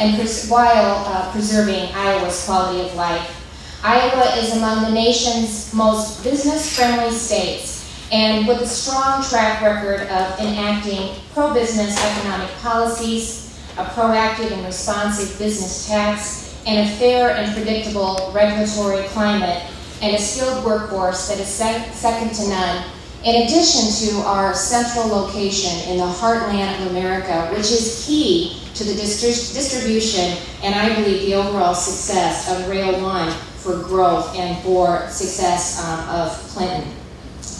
and while preserving Iowa's quality of life. Iowa is among the nation's most business-friendly states, and with a strong track record of enacting pro-business economic policies, a proactive and responsive business tax, and a fair and predictable regulatory climate, and a skilled workforce that is second to none, in addition to our central location in the heartland of America, which is key to the distribution and I believe the overall success of Rail One for growth and for success of Clinton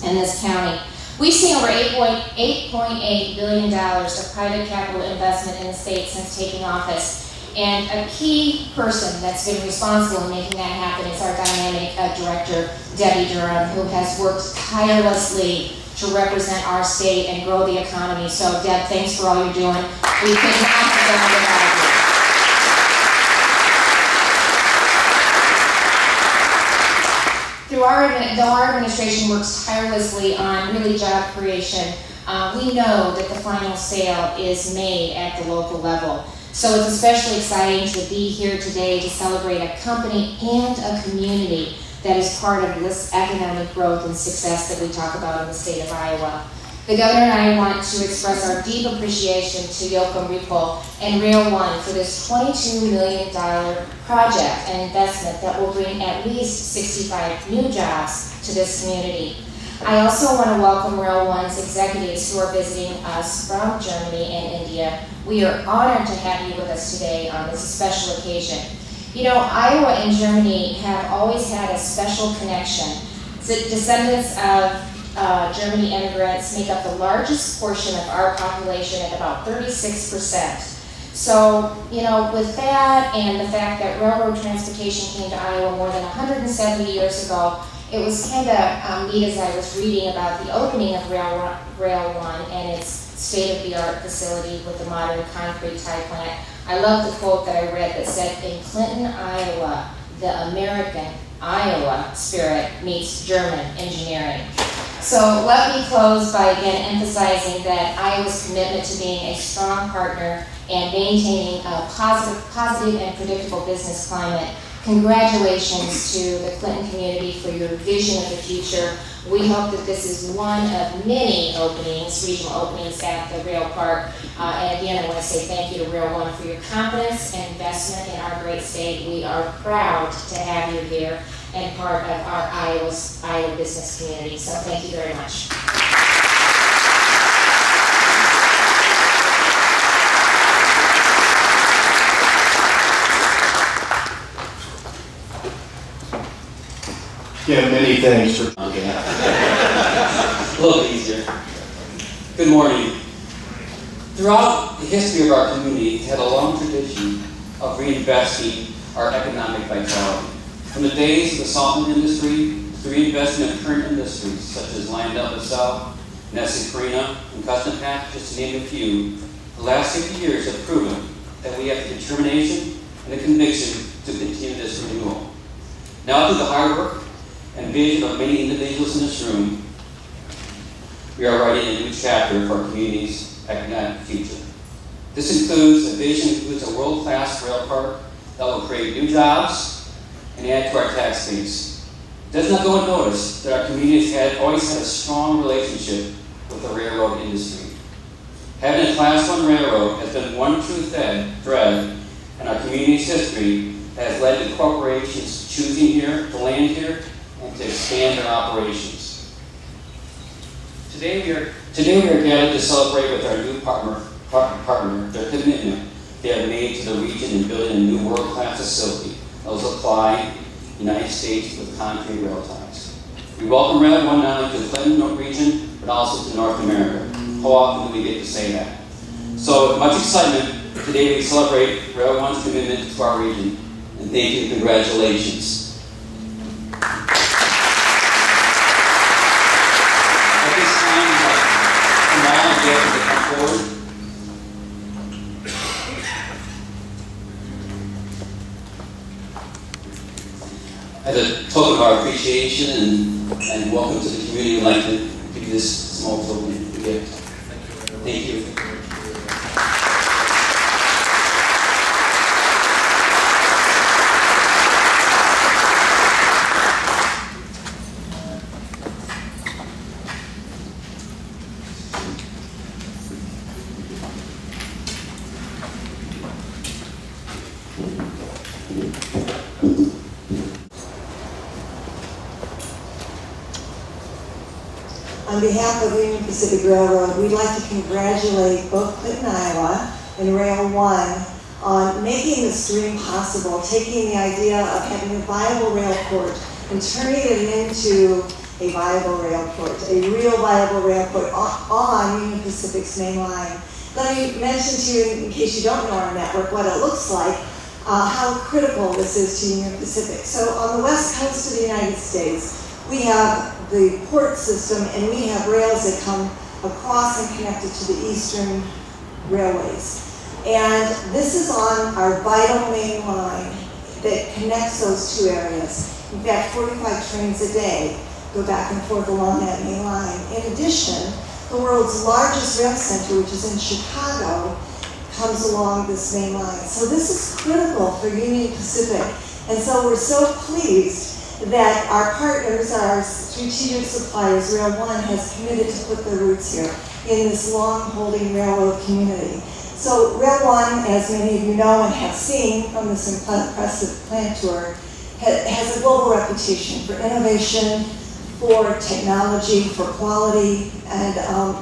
and this county. We've seen over $8.8 billion of private capital investment in the state since taking office. And a key person that's been responsible in making that happen is our dynamic director, Debbie Durham, who has worked tirelessly to represent our state and grow the economy. So Deb, thanks for all you're doing. We could not have done it without you. Though our administration works tirelessly on really job creation, we know that the final sale is made at the local level. So it's especially exciting to be here today to celebrate a company and a community that is part of this economic growth and success that we talk about in the state of Iowa. The governor and I want to express our deep appreciation to Joachim Riepel and Rail One for this $22 million project and investment that will bring at least 65 new jobs to this community. I also want to welcome Rail One's executives who are visiting us from Germany and India. We are honored to have you with us today on this special occasion. You know, Iowa and Germany have always had a special connection. The descendants of Germany immigrants make up the largest portion of our population at about 36%. So, you know, with that and the fact that railroad transportation came to Iowa more than 170 years ago, it was kind of neat as I was reading about the opening of Rail One and its state-of-the-art facility with the modern concrete tie plant. I love the quote that I read that said, "In Clinton, Iowa, the American Iowa spirit meets German engineering." So let me close by again emphasizing that Iowa's commitment to being a strong partner and maintaining a positive and predictable business climate. Congratulations to the Clinton community for your vision of the future. We hope that this is one of many openings, regional openings at the Rail Park. And again, I want to say thank you to Rail One for your confidence and investment in our great state. We are proud to have you here and part of our Iowa business community. So thank you very much. Kim, many thanks for a little bit easier. Good morning. Throughout the history of our community, we've had a long tradition of reinvesting our economic vitality. From the days of the salt industry to reinvestment in current industries such as LyondellBasell, Nestle Purina, and Custom Pack, just to name a few, the last 50 years have proven that we have the determination and the conviction to continue this renewal. Now, through the hard work and vision of many individuals in this room, we are writing a new chapter for our community's economic future. This includes a world-class rail park that will create new jobs and add to our tax base. It does not go unnoticed that our community has always had a strong relationship with the railroad industry. Having a Class 1 railroad has been one true thread in our community's history that has led to corporations choosing to land here, and to expand their operations. Today we are gathered to celebrate with our new partner their commitment they have made to the region in building a new world-class facility that will supply the United States with concrete rail ties. We welcome Rail One not only to the Clinton region, but also to North America. How often do we get to say that? So with much excitement, today we celebrate Rail One's commitment to our region. And thank you and congratulations. As a token of our appreciation and welcome to the community, we'd like to give you this small token gift. Thank you. On behalf of Union Pacific Railroad, we'd like to congratulate both Clinton, Iowa and Rail One on making this dream possible, taking the idea of having a viable rail port and turning it into a viable rail port, a real viable rail port on Union Pacific's main line. Let me mention to you, in case you don't know our network, what it looks like, how critical this is to Union Pacific. So on the west coast of the United States, we have the port system and we have rails that come across and connected to the eastern railways. And this is on our vital main line that connects those two areas. In fact, 45 trains a day go back and forth along that main line. In addition, the world's largest rail center, which is in Chicago, comes along this main line. So this is critical for Union Pacific. And so we're so pleased that our partners, our strategic suppliers, Rail One, has committed to put their roots here in this long-holding railroad community. So Rail One, as many of you know and have seen from this impressive plant tour, has a global reputation for innovation, for technology, for quality, and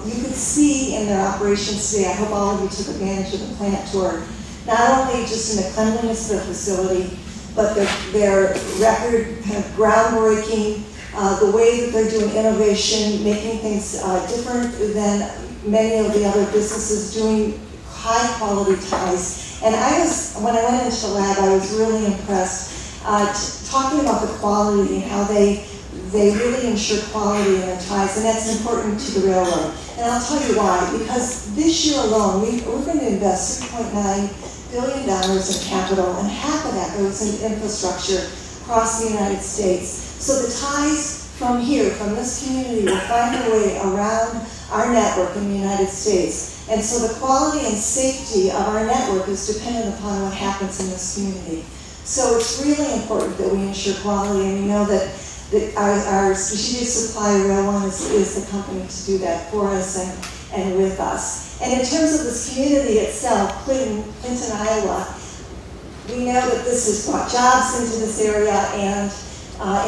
you could see in their operations today, I hope all of you took advantage of the plant tour, not only just in the cleanliness of the facility, but their record kind of groundbreaking, the way that they're doing innovation, making things different than many of the other businesses, doing high quality ties. And when I went into the lab, I was really impressed, talking about the quality and how they really ensure quality in their ties, and that's important to the railroad. And I'll tell you why, because this year alone, we're going to invest $6.9 billion in capital, and half of that goes into infrastructure across the United States. So the ties from here, from this community, will find their way around our network in the United States. And so the quality and safety of our network is dependent upon what happens in this community. So it's really important that we ensure quality, and we know that our strategic supplier, Rail One, is the company to do that for us and with us. And in terms of this community itself, Clinton, Iowa, we know that this has brought jobs into this area, and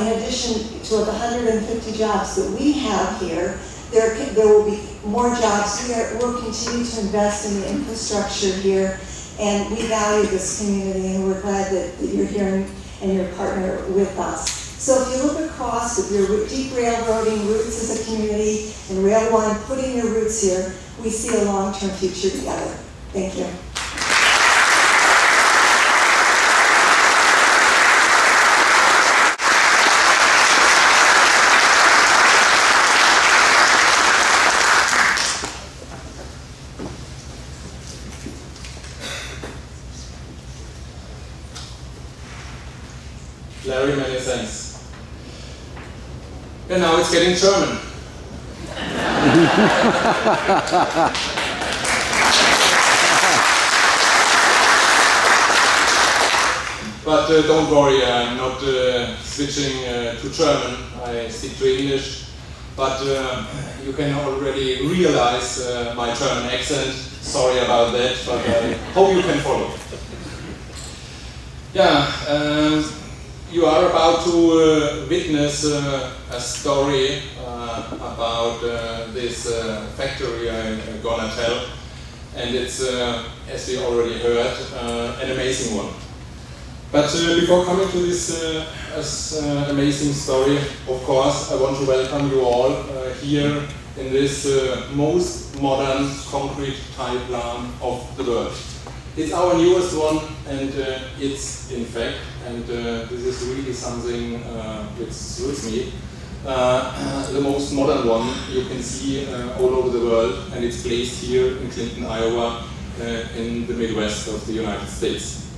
in addition to the 150 jobs that we have here, there will be more jobs. We'll continue to invest in the infrastructure here, and we value this community, and we're glad that you're here and you're partner with us. So if you look across with your deep railroading roots as a community and Rail One putting your roots here, we see a long-term future together. Thank you. Larry, many thanks. And now it's getting German. But don't worry, I'm not switching to German. I stick to English. But you can already realize my German accent. Sorry about that, but I hope you can follow. Yeah. You are about to witness a story about this factory I'm gonna tell, and it's, as we already heard, an amazing one. But before coming to this amazing story, of course, I want to welcome you all here in this most modern concrete tile plant of the world. It's our newest one, and it's in fact, and this is really something which suits me, the most modern one you can see all over the world, and it's placed here in Clinton, Iowa, in the Midwest of the United States.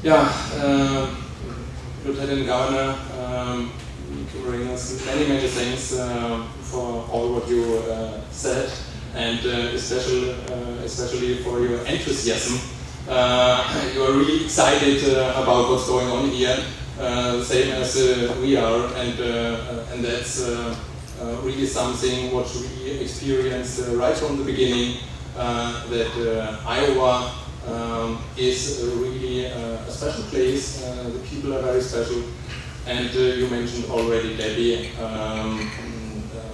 Yeah, Lieutenant Governor, you bring us many things for all what you said. And especially for your enthusiasm. You are really excited about what's going on here, same as we are, and that's really something what we experienced right from the beginning, that Iowa is really a special place. The people are very special, and you mentioned already, Debbie,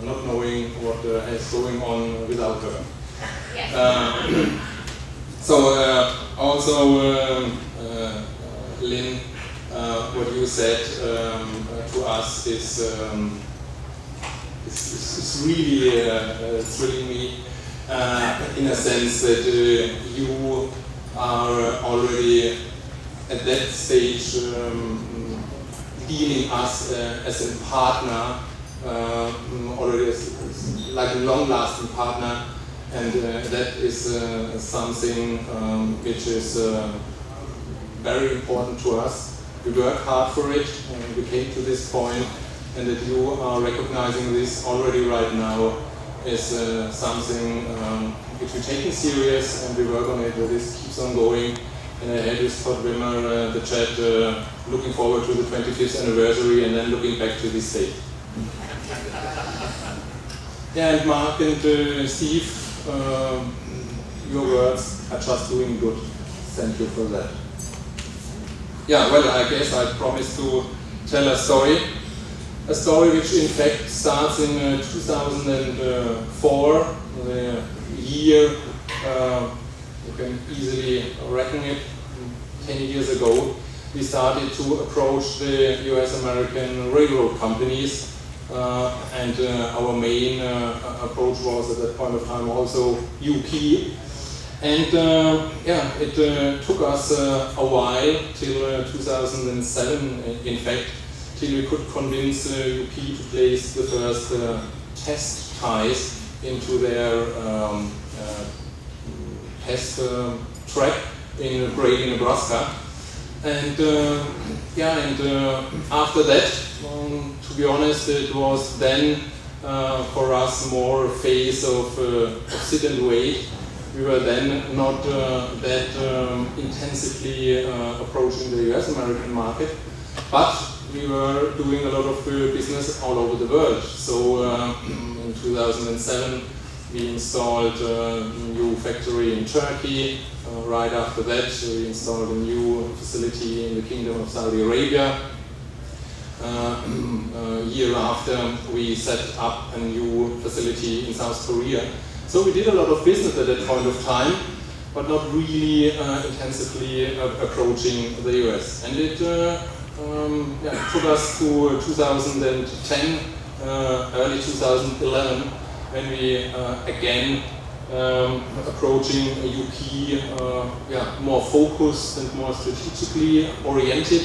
not knowing what is going on without her. Yes. Also, Lynn, what you said to us is really thrilling me in a sense that you are already at that stage deeming us as a partner, already as like a long-lasting partner, and that is something which is very important to us. We work hard for it, we came to this point, and that you are recognizing this already right now is something which we take in serious, and we work on it, that this keeps on going. And I had with Todd Wimmer the chat, looking forward to the 25th anniversary and then looking back to this date. Yeah, and Mark and Steve, your words are just doing good. Thank you for that. Yeah, well, I guess I promised to tell a story which in fact starts in 2004, the year, you can easily reckon it, 10 years ago. We started to approach the US-American railroad companies, and our main approach was at that point of time also UP. And yeah, it took us a while, till 2007 in fact, till we could convince UP to place the first test ties into their test track in Brady, Nebraska. And yeah, and after that, to be honest, it was then for us more a phase of sit and wait. We were then not that intensively approaching the US-American market, but we were doing a lot of business all over the world. So in 2007, we installed a new factory in Turkey. Right after that, we installed a new facility in the Kingdom of Saudi Arabia. A year after, we set up a new facility in South Korea. So we did a lot of business at that point of time, but not really intensively approaching the US. And it yeah, took us to 2010, early 2011, when we again approaching a UP yeah, more focused and more strategically oriented.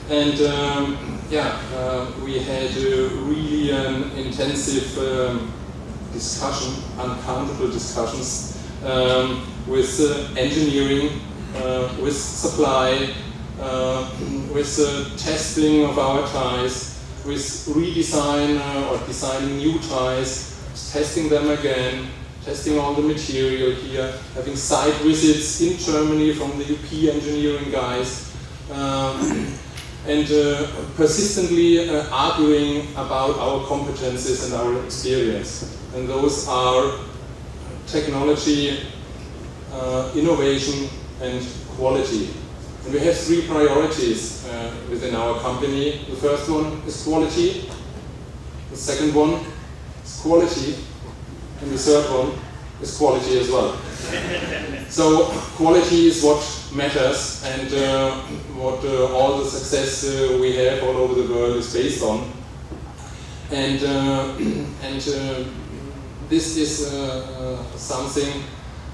And yeah, we had really an intensive discussion, uncountable discussions with engineering, with supply, with testing of our ties, with redesign or designing new ties, testing them again, testing all the material here, having site visits in Germany from the UP engineering guys, and persistently arguing about our competencies and our experience. And those are technology, innovation, and quality. And we have three priorities within our company. The first one is quality, the second one is quality, and the third one is quality as well. So quality is what matters, and what all the success we have all over the world is based on. And this is something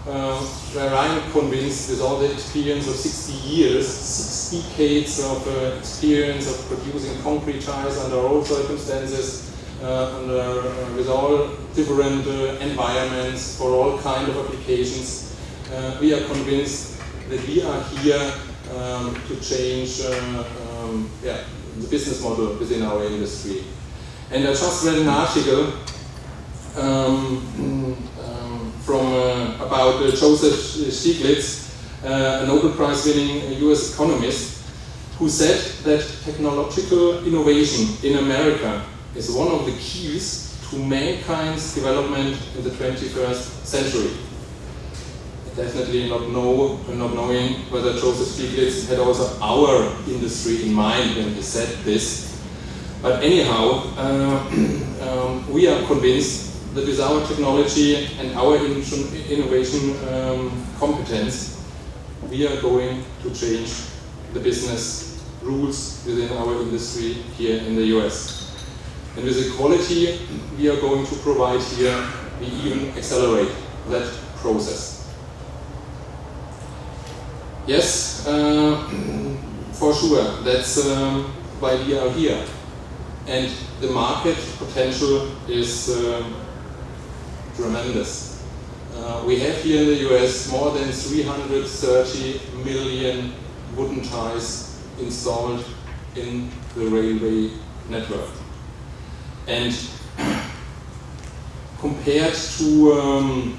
where I'm convinced, with all the experience of 60 years, 6 decades of experience of producing concrete ties under all circumstances, with all different environments, for all kind of applications, we are convinced that we are here to change yeah, the business model within our industry. And I just read an article from about Joseph Stiglitz, a Nobel Prize-winning US economist, who said that technological innovation in America is one of the keys to mankind's development in the 21st century. Definitely not knowing whether Joseph Stiglitz had also our industry in mind when he said this. But anyhow, we are convinced that with our technology and our innovation competence, we are going to change the business rules within our industry here in the US. And with the quality we are going to provide here, we even accelerate that process. Yes, for sure, that's why we are here. And the market potential is tremendous. We have here in the US more than 330 million wooden ties installed in the railway network. And compared to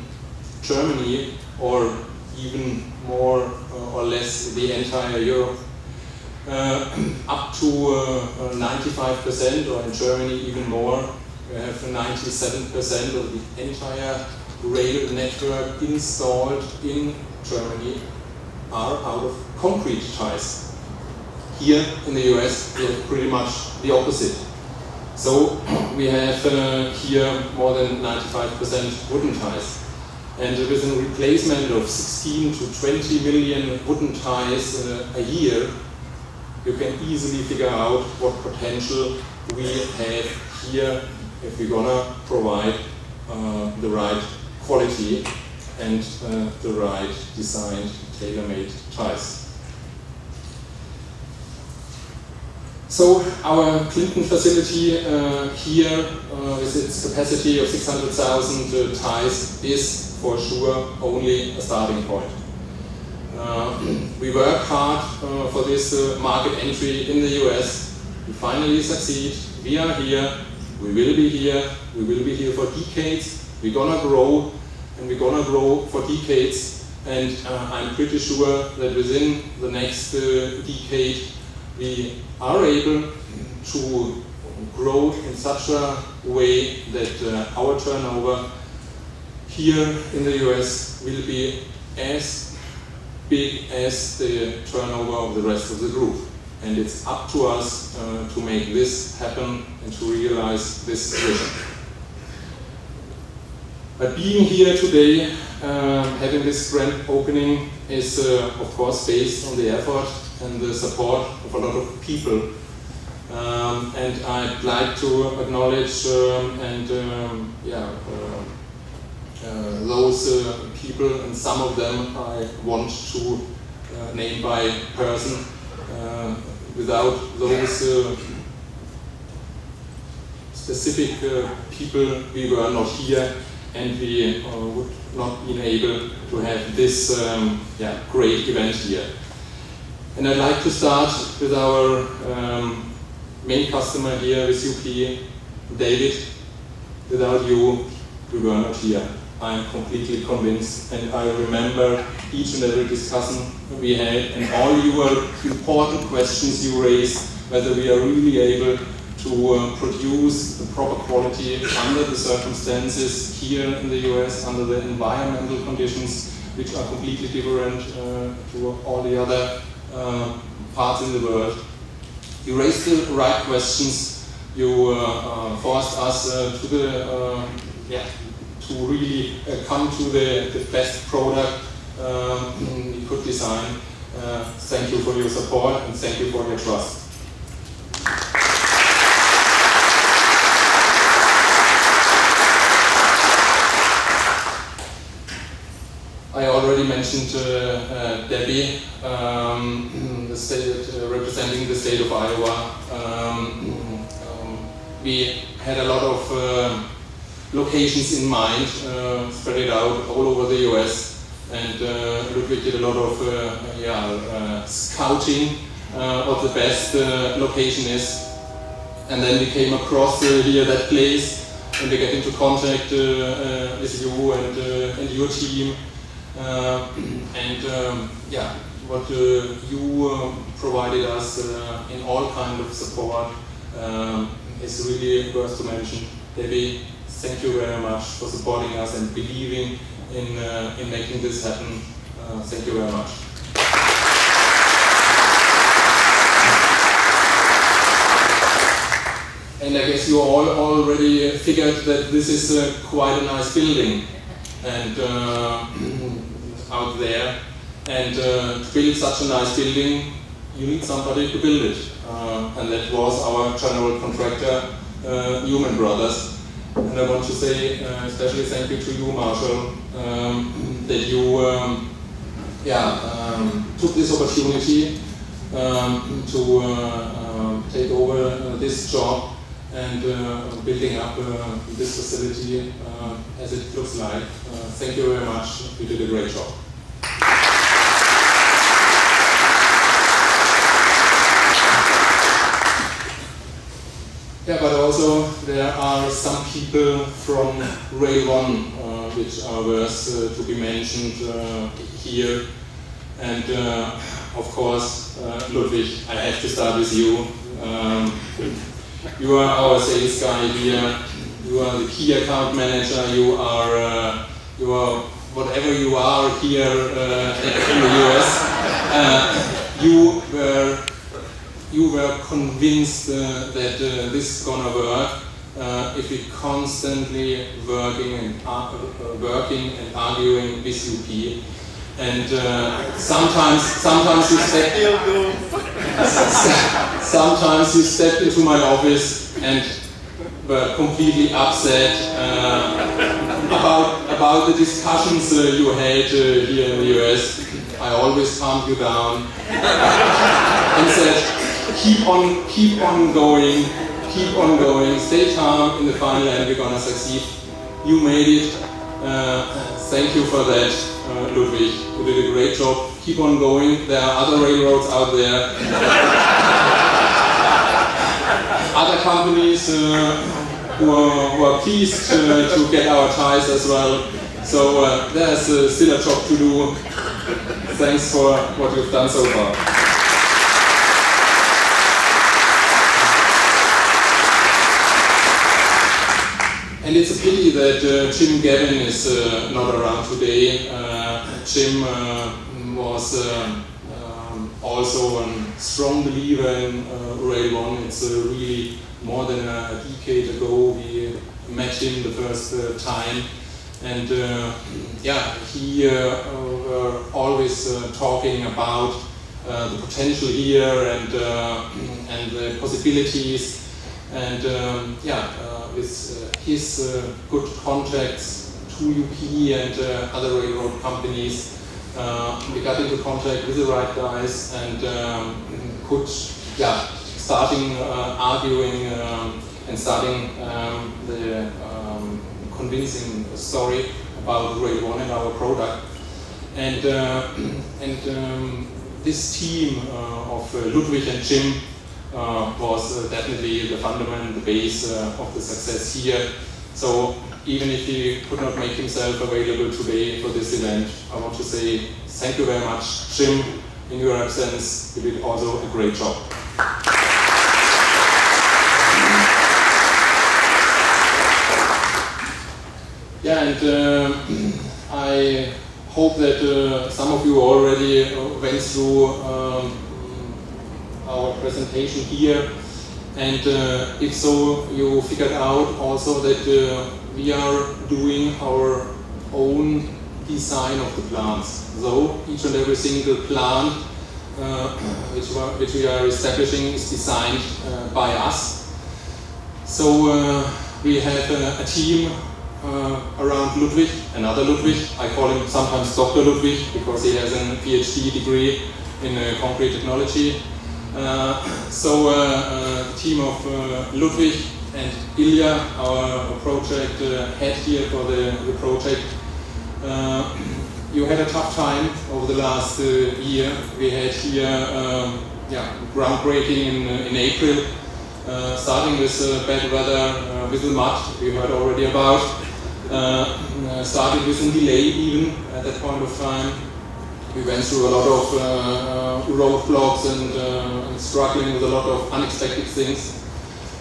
Germany, or even more or less the entire Europe, up to 95%, or in Germany even more, we have 97% of the entire rail network installed in Germany are out of concrete ties. Here in the US, we have pretty much the opposite. So we have here more than 95% wooden ties. And with a replacement of 16 to 20 million wooden ties a year, you can easily figure out what potential we have here if we're gonna provide the right quality and the right designed, tailor-made ties. So our Clinton facility here, with its capacity of 600,000 ties, is for sure only a starting point. We work hard for this market entry in the US. We finally succeed. We are here. We will be here. We will be here for decades. We're gonna grow, and we're gonna grow for decades. And I'm pretty sure that within the next decade, we are able to grow in such a way that our turnover here in the US will be as big as the turnover of the rest of the group. And it's up to us to make this happen and to realize this vision. But being here today, having this grand opening is of course based on the effort and the support of a lot of people. And I'd like to acknowledge those people, and some of them I want to name by person. Without those specific people, we were not here, and we would not be able to have this great event here. And I'd like to start with our main customer here with UP, David. Without you, we were not here. I'm completely convinced, and I remember each and every discussion we had and all your important questions you raised, whether we are really able to produce the proper quality under the circumstances here in the US, under the environmental conditions, which are completely different to all the other parts in the world. You raised the right questions. You forced us to really come to the best product we could design. Thank you for your support, and thank you for your trust. I already mentioned Debbie, the state, representing the state of Iowa. We had a lot of locations in mind, spread it out all over the US, and Ludwig did a lot of scouting what the best location is. And then we came across here that place, and we get into contact with you and your team. What you provided us in all kind of support is really worth to mention. Debbie, thank you very much for supporting us and believing in making this happen. Thank you very much. And I guess you all already figured that this is quite a nice building and out there. And to build such a nice building, you need somebody to build it. And that was our general contractor, Newman Brothers. And I want to say especially thank you to you, Marshall, that you took this opportunity to take over this job and building up this facility as it looks like. Thank you very much. You did a great job. Yeah, but also there are some people from Rail One which are worth to be mentioned here. And of course, Ludwig, I have to start with you. You are our sales guy here. You are the key account manager. You are whatever you are here in the US. You were convinced that this is gonna work if we constantly working and arguing with UP. And sometimes you stepped into my office and were completely upset about the discussions you had here in the US. I always calmed you down and said, keep on going, stay calm. In the final end, we're gonna succeed. You made it. Thank you for that, Ludwig. You did a great job. Keep on going. There are other railroads out there. Other companies who are pleased to get our ties as well. So there's still a job to do. Thanks for what you've done so far. And it's a pity that Jim Gavin is not around today. Jim was also a strong believer in Rail One. It's really more than a decade ago we met him the first time. And he were always talking about the potential here and the possibilities. And with his good contacts to UP and other railroad companies, we got into contact with the right guys and could starting arguing and starting the convincing story about Rail One and our product. And this team of Ludwig and Jim was definitely the fundament, the base of the success here. So even if he could not make himself available today for this event, I want to say thank you very much, Jim. In your absence, you did also a great job. Yeah, and I hope that some of you already went through our presentation here, and if so, you figured out also that we are doing our own design of the plants. So each and every single plant which we are establishing is designed by us. So we have a team around Ludwig, another Ludwig. I call him sometimes Dr. Ludwig because he has a PhD degree in concrete technology. So the team of Ludwig and Ilya, our project head here for the project, you had a tough time over the last year. We had here groundbreaking in April, starting with bad weather, with the mud we heard already about, started with a delay even at that point of time. We went through a lot of roadblocks and struggling with a lot of unexpected things.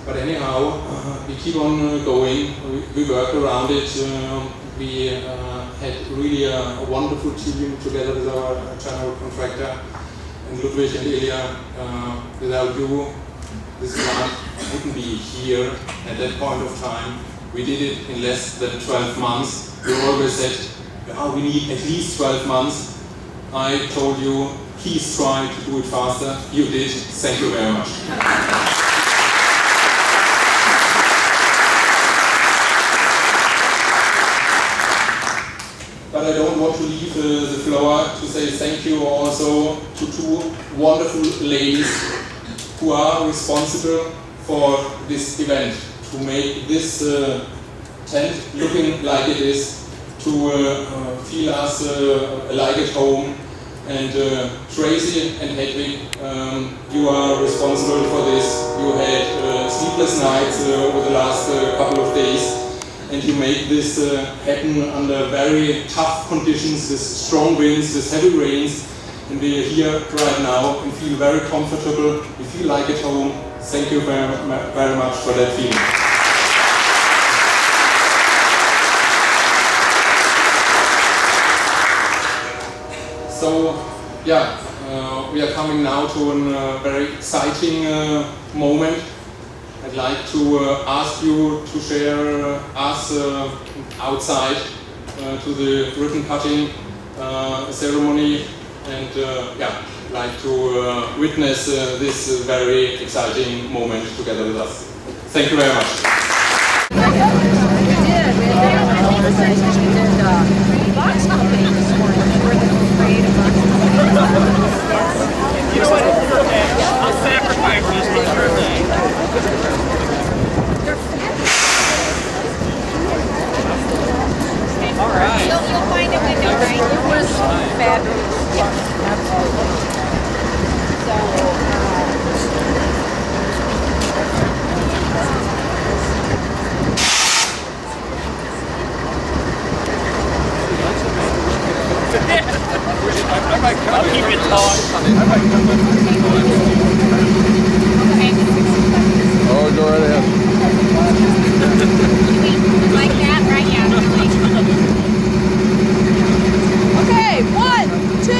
But anyhow, we keep on going, we work around it. We had really a wonderful team together with our general contractor, and Ludwig and Ilya. Without you, this plant wouldn't be here at that point of time. We did it in less than 12 months. You always said, oh, we need at least 12 months. I told you, please try to do it faster. You did. Thank you very much. But I don't want to leave the floor to say thank you also to two wonderful ladies who are responsible for this event, to make this tent looking like it is, to feel us like at home. And Tracy and Hedwig, you are responsible for this. You had sleepless nights over the last couple of days. And you make this happen under very tough conditions, with strong winds, with heavy rains. And we are here right now and feel very comfortable. We feel like at home. Thank you very much for that feeling. So, yeah, we are coming now to a very exciting moment. I'd like to ask you to share us outside to the ribbon cutting ceremony, and yeah, like to witness this very exciting moment together with us. Thank you very much. We did box company this morning. We're the creative box company. You know what? I'll sacrifice this for birthday. All right. You'll find a window, right? It was fabulous. Yeah, absolutely. So, I'll keep it taut. Oh, go right ahead. like that, right? Yeah. Okay, 1, 2,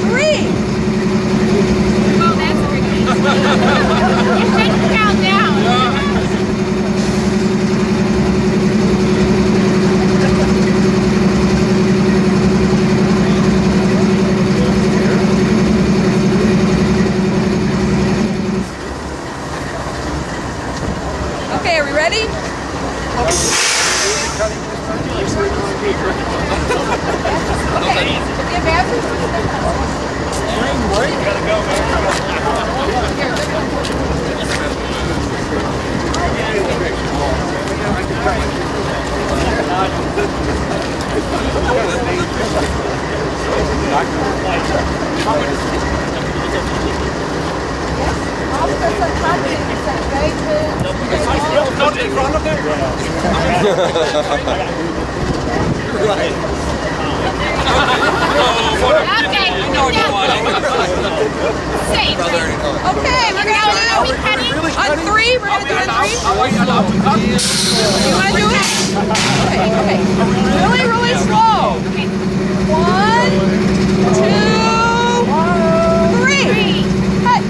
3. Oh, that's pretty. You shouldn't count down. Okay, are we ready? Okay, if you have Not in front of them? Right. Okay, safe. Okay, we're gonna do on 3. We're gonna do it on 3. You wanna do it? Okay. Really, really slow. 1, 2, 3. Hey.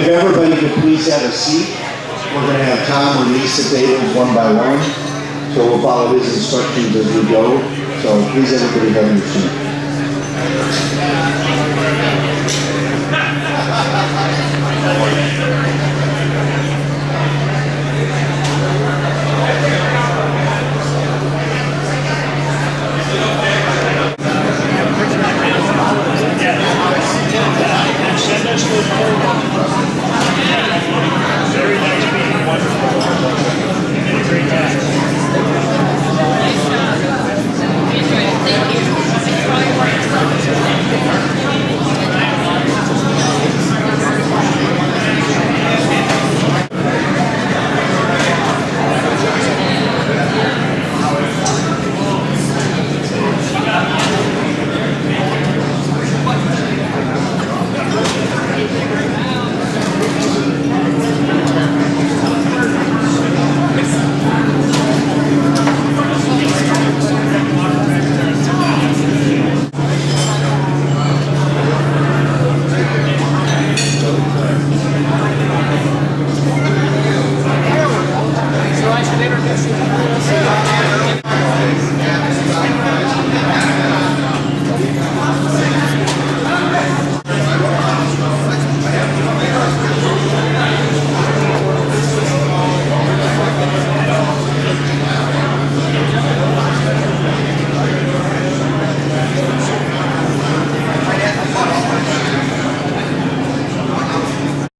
If everybody could please have a seat, we're going to have Tom release the tables one by one. So we'll follow his instructions as we go. So please everybody have your seat. Thank you.